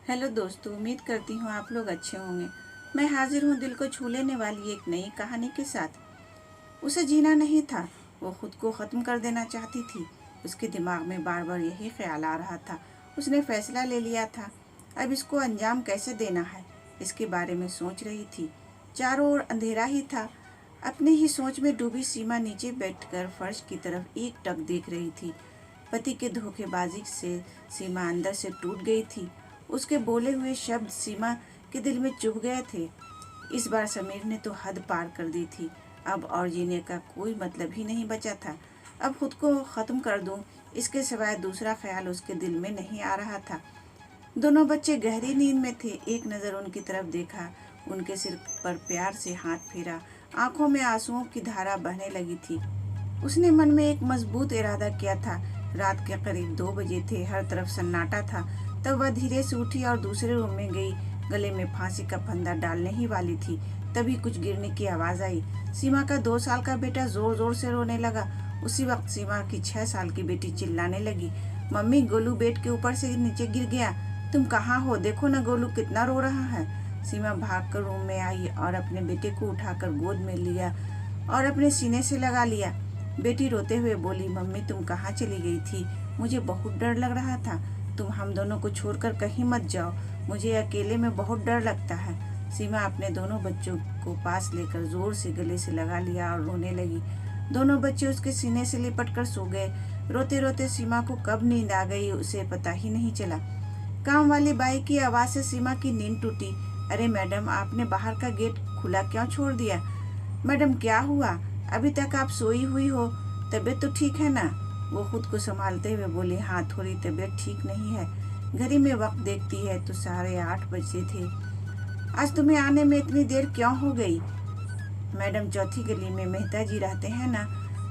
Hello दोस्तों, उम्मीद करती हूँ आप लोग अच्छे होंगे। मैं हाजिर हूँ दिल को छू लेने वाली एक नई कहानी के साथ। उसे जीना नहीं था, वो खुद को ख़त्म कर देना चाहती थी। उसके दिमाग में बार बार यही ख्याल आ रहा था। उसने फैसला ले लिया था, अब इसको अंजाम कैसे देना है, इसके बारे में सोच रही थी। चारों ओर अंधेरा ही था। अपने ही सोच में डूबी सीमा नीचे बैठकर फर्श की तरफ एकटक देख रही थी। पति के धोखेबाजी से सीमा अंदर से टूट गई थी। उसके बोले हुए शब्द सीमा के दिल में चुभ गए थे। इस बार समीर ने तो हद पार कर दी थी। अब और जीने का कोई मतलब ही नहीं बचा था। अब खुद को ख़त्म कर दूं, इसके सिवाय दूसरा ख्याल उसके दिल में नहीं आ रहा था। दोनों बच्चे गहरी नींद में थे। एक नज़र उनकी तरफ देखा, उनके सिर पर प्यार से हाथ फेरा। आंखों में आंसुओं की धारा बहने लगी थी। उसने मन में एक मजबूत इरादा किया था। रात के करीब 2 बजे थे, हर तरफ सन्नाटा था। तब वह धीरे से उठी और दूसरे रूम में गई। गले में फांसी का फंदा डालने ही वाली थी, तभी कुछ गिरने की आवाज आई। सीमा का 2 साल का बेटा जोर जोर से रोने लगा। उसी वक्त सीमा की 6 साल की बेटी चिल्लाने लगी, मम्मी, गोलू बेड के ऊपर से नीचे गिर गया। तुम कहाँ हो? देखो ना, गोलू कितना रो रहा है। सीमा भागकर रूम में आई और अपने बेटे को उठाकर गोद में लिया और अपने सीने से लगा लिया। बेटी रोते हुए बोली, मम्मी तुम कहाँ चली गई थी? मुझे बहुत डर लग रहा था। तुम हम दोनों को छोड़कर कहीं मत जाओ, मुझे अकेले में बहुत डर लगता है। सीमा अपने दोनों बच्चों को पास लेकर जोर से गले से लगा लिया और रोने लगी। दोनों बच्चे उसके सीने से लिपट कर सो गए। रोते रोते सीमा को कब नींद आ गई उसे पता ही नहीं चला। काम वाली बाई की आवाज से सीमा की नींद टूटी। अरे मैडम, आपने बाहर का गेट खुला क्यों छोड़ दिया? मैडम क्या हुआ? अभी तक आप सोई हुई हो, तबीयत तो ठीक है ना? वो खुद को संभालते हुए बोली, हाँ थोड़ी तबीयत ठीक नहीं है। घड़ी में वक्त देखती है तो 8:30 बजे थे। आज तुम्हें आने में इतनी देर क्यों हो गई? मैडम, चौथी गली में मेहता जी रहते हैं ना,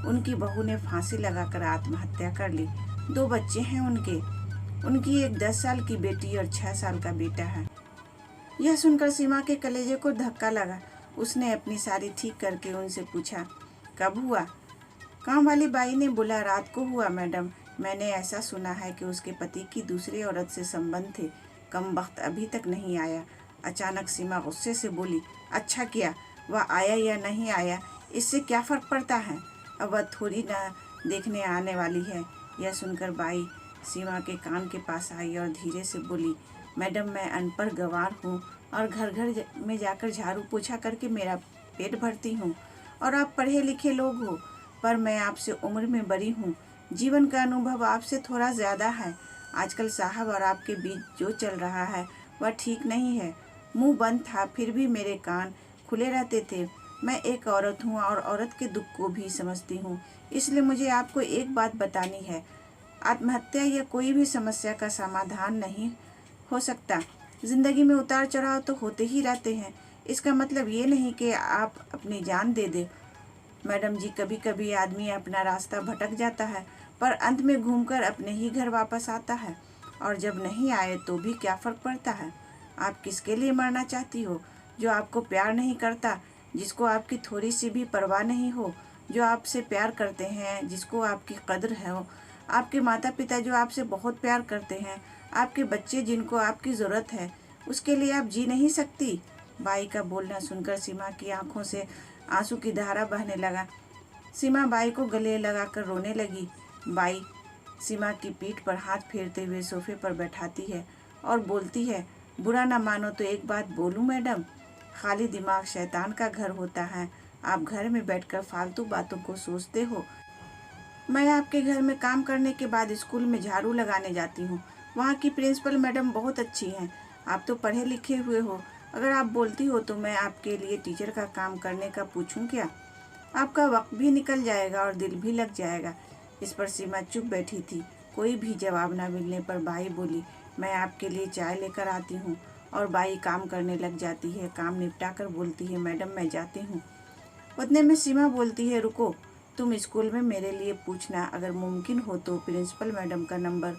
उनकी बहू ने फांसी लगाकर आत्महत्या कर ली। 2 बच्चे हैं उनके। उनकी एक 10 साल की बेटी और 6 साल का बेटा है। यह सुनकर सीमा के कलेजे को धक्का लगा। उसने अपनी साड़ी ठीक करके उनसे पूछा, कब हुआ? काम वाली बाई ने बोला, रात को हुआ मैडम। मैंने ऐसा सुना है कि उसके पति की दूसरी औरत से संबंध थे। कम वक्त अभी तक नहीं आया। अचानक सीमा गुस्से से बोली, अच्छा किया, वह आया या नहीं आया इससे क्या फर्क पड़ता है? अब वह थोड़ी ना देखने आने वाली है। यह सुनकर बाई सीमा के कान के पास आई और धीरे से बोली, मैडम मैं अनपढ़ गंवार हूँ और घर घर में जाकर झाड़ू पोछा करके मेरा पेट भरती हूँ, और आप पढ़े लिखे लोग हो, पर मैं आपसे उम्र में बड़ी हूँ। जीवन का अनुभव आपसे थोड़ा ज़्यादा है। आजकल साहब और आपके बीच जो चल रहा है वह ठीक नहीं है। मुंह बंद था फिर भी मेरे कान खुले रहते थे। मैं एक औरत हूँ और औरत के दुख को भी समझती हूँ, इसलिए मुझे आपको एक बात बतानी है। आत्महत्या या कोई भी समस्या का समाधान नहीं हो सकता। जिंदगी में उतार चढ़ाव तो होते ही रहते हैं। इसका मतलब ये नहीं कि आप अपनी जान दे दे। मैडम जी, कभी कभी आदमी अपना रास्ता भटक जाता है, पर अंत में घूमकर अपने ही घर वापस आता है। और जब नहीं आए तो भी क्या फर्क पड़ता है? आप किसके लिए मरना चाहती हो? जो आपको प्यार नहीं करता, जिसको आपकी थोड़ी सी भी परवाह नहीं हो, जो आपसे प्यार करते हैं, जिसको आपकी कद्र है, आपके माता पिता जो आपसे बहुत प्यार करते हैं, आपके बच्चे जिनको आपकी ज़रूरत है, उसके लिए आप जी नहीं सकती? बाई का बोलना सुनकर सीमा की आंखों से आंसू की धारा बहने लगा। सीमा बाई को गले लगाकर रोने लगी। बाई सीमा की पीठ पर हाथ फेरते हुए सोफे पर बैठाती है और बोलती है, बुरा ना मानो तो एक बात बोलूं मैडम, खाली दिमाग शैतान का घर होता है। आप घर में बैठकर फालतू बातों को सोचते हो। मैं आपके घर में काम करने के बाद स्कूल में झाड़ू लगाने जाती हूँ। वहाँ की प्रिंसिपल मैडम बहुत अच्छी हैं। आप तो पढ़े लिखे हुए हो, अगर आप बोलती हो तो मैं आपके लिए टीचर का काम करने का पूछूं क्या? आपका वक्त भी निकल जाएगा और दिल भी लग जाएगा। इस पर सीमा चुप बैठी थी। कोई भी जवाब न मिलने पर बाई बोली, मैं आपके लिए चाय लेकर आती हूँ। और बाई काम करने लग जाती है। काम निपटा कर बोलती है, मैडम मैं जाती हूँ। उतने में सीमा बोलती है, रुको, तुम स्कूल में मेरे लिए पूछना, अगर मुमकिन हो तो प्रिंसिपल मैडम का नंबर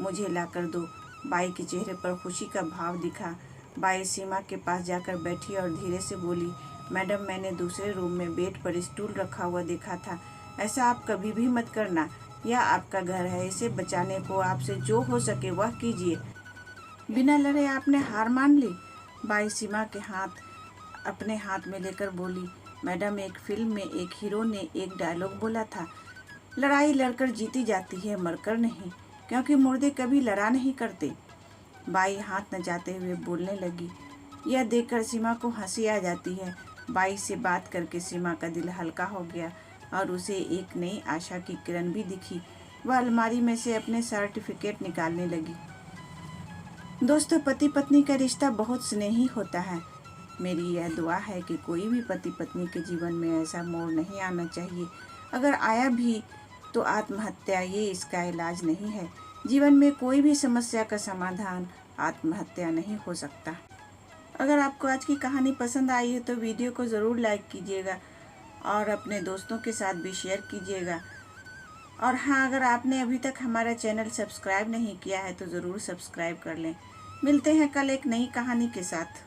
मुझे ला कर दो। बाई के चेहरे पर खुशी का भाव दिखा। बाई सीमा के पास जाकर बैठी और धीरे से बोली, मैडम मैंने दूसरे रूम में बेड पर स्टूल रखा हुआ देखा था। ऐसा आप कभी भी मत करना। यह आपका घर है, इसे बचाने को आपसे जो हो सके वह कीजिए। बिना लड़े आपने हार मान ली? बाई सीमा के हाथ अपने हाथ में लेकर बोली, मैडम, एक फिल्म में एक हीरो ने एक डायलॉग बोला था, लड़ाई लड़कर जीती जाती है, मरकर नहीं, क्योंकि मुर्दे कभी लड़ा नहीं करते। बाई हाथ न जाते हुए बोलने लगी। यह देखकर सीमा को हंसी आ जाती है। बाई से बात करके सीमा का दिल हल्का हो गया और उसे एक नई आशा की किरण भी दिखी। वह अलमारी में से अपने सर्टिफिकेट निकालने लगी। दोस्तों, पति पत्नी का रिश्ता बहुत स्नेही होता है। मेरी यह दुआ है कि कोई भी पति पत्नी के जीवन में ऐसा मोड़ नहीं आना चाहिए। अगर आया भी तो आत्महत्या ये इसका इलाज नहीं है। जीवन में कोई भी समस्या का समाधान आत्महत्या नहीं हो सकता। अगर आपको आज की कहानी पसंद आई है तो वीडियो को ज़रूर लाइक कीजिएगा और अपने दोस्तों के साथ भी शेयर कीजिएगा। और हाँ, अगर आपने अभी तक हमारा चैनल सब्सक्राइब नहीं किया है तो ज़रूर सब्सक्राइब कर लें। मिलते हैं कल एक नई कहानी के साथ।